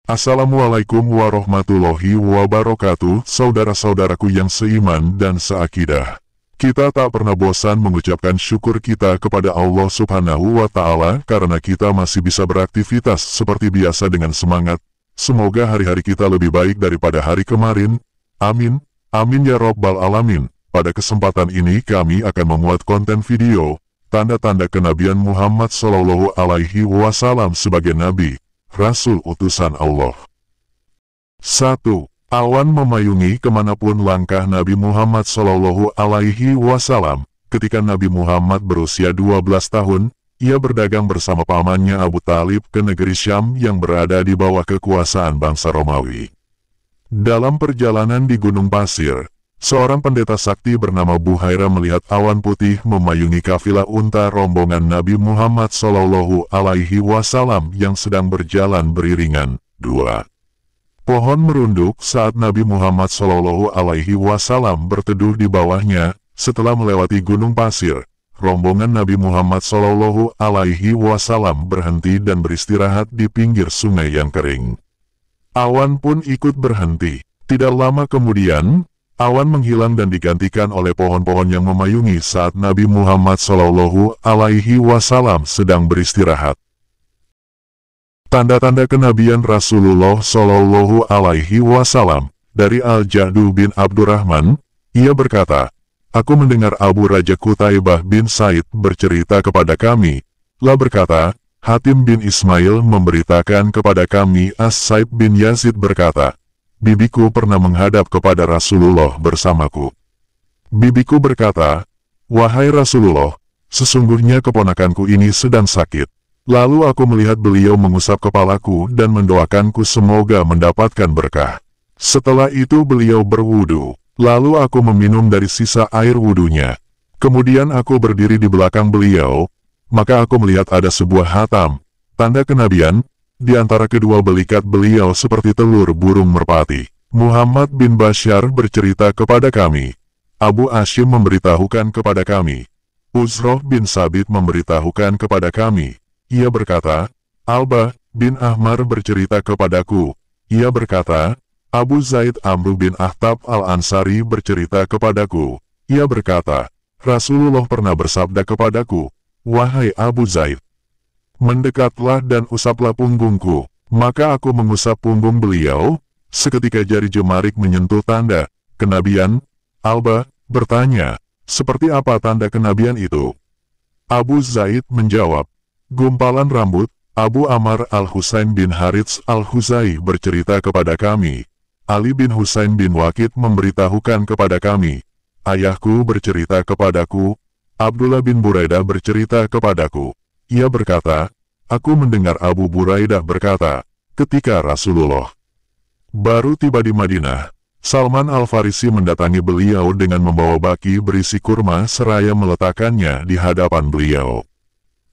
Assalamualaikum warahmatullahi wabarakatuh, saudara-saudaraku yang seiman dan seakidah. Kita tak pernah bosan mengucapkan syukur kita kepada Allah Subhanahu wa Ta'ala karena kita masih bisa beraktivitas seperti biasa dengan semangat. Semoga hari-hari kita lebih baik daripada hari kemarin. Amin. Amin ya Rabbal Alamin. Pada kesempatan ini kami akan memuat konten video tanda-tanda kenabian Muhammad Sallallahu Alaihi Wasallam sebagai Nabi, Rasul utusan Allah. 1. Awan memayungi kemanapun langkah Nabi Muhammad Sallallahu Alaihi Wasallam. Ketika Nabi Muhammad berusia 12 tahun, ia berdagang bersama pamannya Abu Talib ke negeri Syam yang berada di bawah kekuasaan bangsa Romawi. Dalam perjalanan di Gunung Pasir, seorang pendeta sakti bernama Buhaira melihat awan putih memayungi kafilah unta rombongan Nabi Muhammad Sallallahu Alaihi Wasallam yang sedang berjalan beriringan. 2. Pohon merunduk saat Nabi Muhammad Sallallahu Alaihi Wasallam berteduh di bawahnya. Setelah melewati gunung pasir, rombongan Nabi Muhammad Sallallahu Alaihi Wasallam berhenti dan beristirahat di pinggir sungai yang kering. Awan pun ikut berhenti. Tidak lama kemudian, awan menghilang dan digantikan oleh pohon-pohon yang memayungi saat Nabi Muhammad Sallallahu Alaihi Wasallam sedang beristirahat. Tanda-tanda kenabian Rasulullah Sallallahu Alaihi Wasallam. Dari Al-Ja'du bin Abdurrahman, ia berkata, "Aku mendengar Abu Raja Qutaibah bin Said bercerita kepada kami." Lah berkata, Hatim bin Ismail memberitakan kepada kami. As-Saib bin Yazid berkata, "Bibiku pernah menghadap kepada Rasulullah bersamaku. Bibiku berkata, 'Wahai Rasulullah, sesungguhnya keponakanku ini sedang sakit.' Lalu aku melihat beliau mengusap kepalaku dan mendoakanku semoga mendapatkan berkah. Setelah itu beliau berwudu, lalu aku meminum dari sisa air wudunya. Kemudian aku berdiri di belakang beliau, maka aku melihat ada sebuah hatam, tanda kenabian, di antara kedua belikat beliau seperti telur burung merpati." Muhammad bin Bashar bercerita kepada kami. Abu Hashim memberitahukan kepada kami. Uzroh bin Sabit memberitahukan kepada kami. Ia berkata, Alba bin Ahmar bercerita kepadaku. Ia berkata, Abu Zaid Amru bin Ahtab al-Ansari bercerita kepadaku. Ia berkata, Rasulullah pernah bersabda kepadaku, "Wahai Abu Zaid, mendekatlah dan usaplah punggungku." Maka aku mengusap punggung beliau. Seketika jari jemarik menyentuh tanda kenabian. Alba bertanya, "Seperti apa tanda kenabian itu?" Abu Zaid menjawab, "Gumpalan rambut." Abu Amar al-Husain bin Harits al-Huzai bercerita kepada kami. Ali bin Husain bin Waqid memberitahukan kepada kami. Ayahku bercerita kepadaku. Abdullah bin Buraidah bercerita kepadaku. Ia berkata, aku mendengar Abu Buraidah berkata, ketika Rasulullah baru tiba di Madinah, Salman Al-Farisi mendatangi beliau dengan membawa baki berisi kurma seraya meletakkannya di hadapan beliau.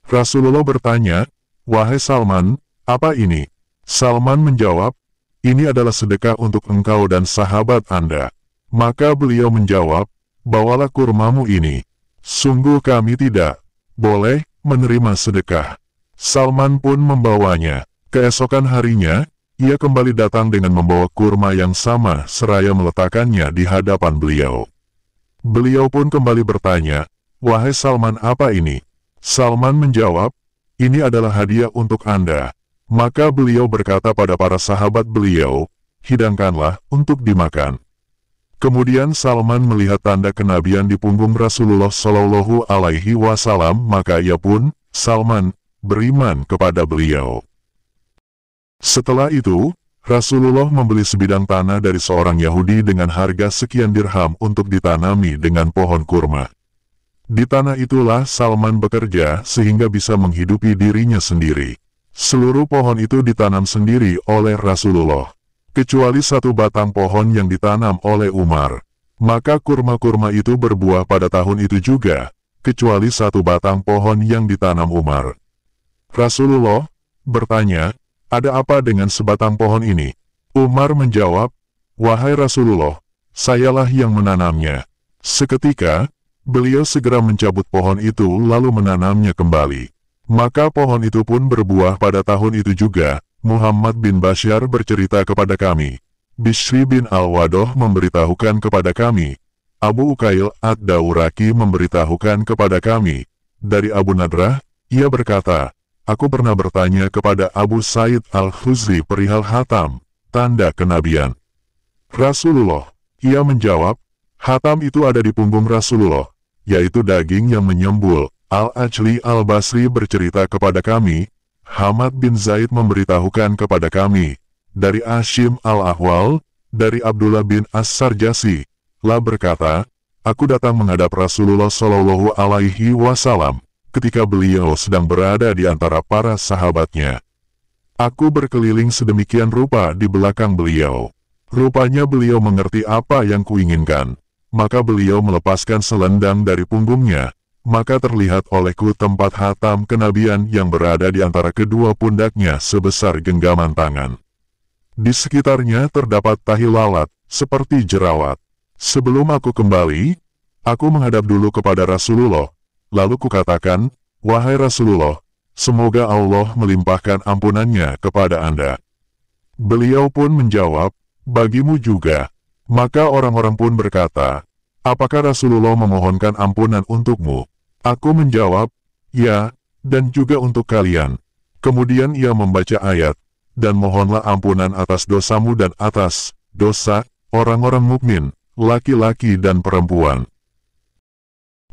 Rasulullah bertanya, "Wahai Salman, apa ini?" Salman menjawab, "Ini adalah sedekah untuk engkau dan sahabat Anda." Maka beliau menjawab, "Bawalah kurmamu ini. Sungguh kami tidak boleh menerima sedekah." Salman pun membawanya. Keesokan harinya, ia kembali datang dengan membawa kurma yang sama seraya meletakkannya di hadapan beliau. Beliau pun kembali bertanya, "Wahai Salman, apa ini?" Salman menjawab, "Ini adalah hadiah untuk Anda." Maka beliau berkata pada para sahabat beliau, "Hidangkanlah untuk dimakan." Kemudian Salman melihat tanda kenabian di punggung Rasulullah Shallallahu Alaihi Wasallam, maka ia pun, Salman, beriman kepada beliau. Setelah itu, Rasulullah membeli sebidang tanah dari seorang Yahudi dengan harga sekian dirham untuk ditanami dengan pohon kurma. Di tanah itulah Salman bekerja sehingga bisa menghidupi dirinya sendiri. Seluruh pohon itu ditanam sendiri oleh Rasulullah, kecuali satu batang pohon yang ditanam oleh Umar. Maka kurma-kurma itu berbuah pada tahun itu juga, kecuali satu batang pohon yang ditanam Umar. Rasulullah bertanya, "Ada apa dengan sebatang pohon ini?" Umar menjawab, "Wahai Rasulullah, sayalah yang menanamnya." Seketika, beliau segera mencabut pohon itu lalu menanamnya kembali. Maka pohon itu pun berbuah pada tahun itu juga. Muhammad bin Bashar bercerita kepada kami. Bishri bin Al-Wadoh memberitahukan kepada kami. Abu Ukail Ad-Dawraki memberitahukan kepada kami. Dari Abu Nadrah, ia berkata, aku pernah bertanya kepada Abu Said Al-Khuzri perihal hatam, tanda kenabian. Rasulullah, ia menjawab, hatam itu ada di punggung Rasulullah, yaitu daging yang menyembul. Al-Ajli Al-Basri bercerita kepada kami, Hamad bin Zaid memberitahukan kepada kami, dari Ashim Al-Ahwal, dari Abdullah bin As-Sarjasi, lah berkata, aku datang menghadap Rasulullah Shallallahu Alaihi Wasallam, ketika beliau sedang berada di antara para sahabatnya. Aku berkeliling sedemikian rupa di belakang beliau. Rupanya beliau mengerti apa yang kuinginkan, maka beliau melepaskan selendang dari punggungnya, maka terlihat olehku tempat hatam kenabian yang berada di antara kedua pundaknya sebesar genggaman tangan. Di sekitarnya terdapat tahi lalat, seperti jerawat. Sebelum aku kembali, aku menghadap dulu kepada Rasulullah, lalu kukatakan, wahai Rasulullah, semoga Allah melimpahkan ampunannya kepada Anda. Beliau pun menjawab, bagimu juga. Maka orang-orang pun berkata, apakah Rasulullah memohonkan ampunan untukmu? Aku menjawab, ya, dan juga untuk kalian. Kemudian ia membaca ayat, dan mohonlah ampunan atas dosamu dan atas dosa orang-orang mukmin, laki-laki dan perempuan.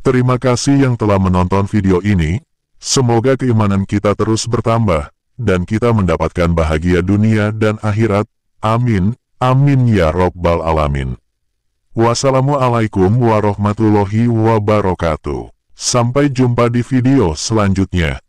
Terima kasih yang telah menonton video ini. Semoga keimanan kita terus bertambah, dan kita mendapatkan bahagia dunia dan akhirat. Amin, amin ya Rabbal Alamin. Wassalamualaikum warahmatullahi wabarakatuh. Sampai jumpa di video selanjutnya.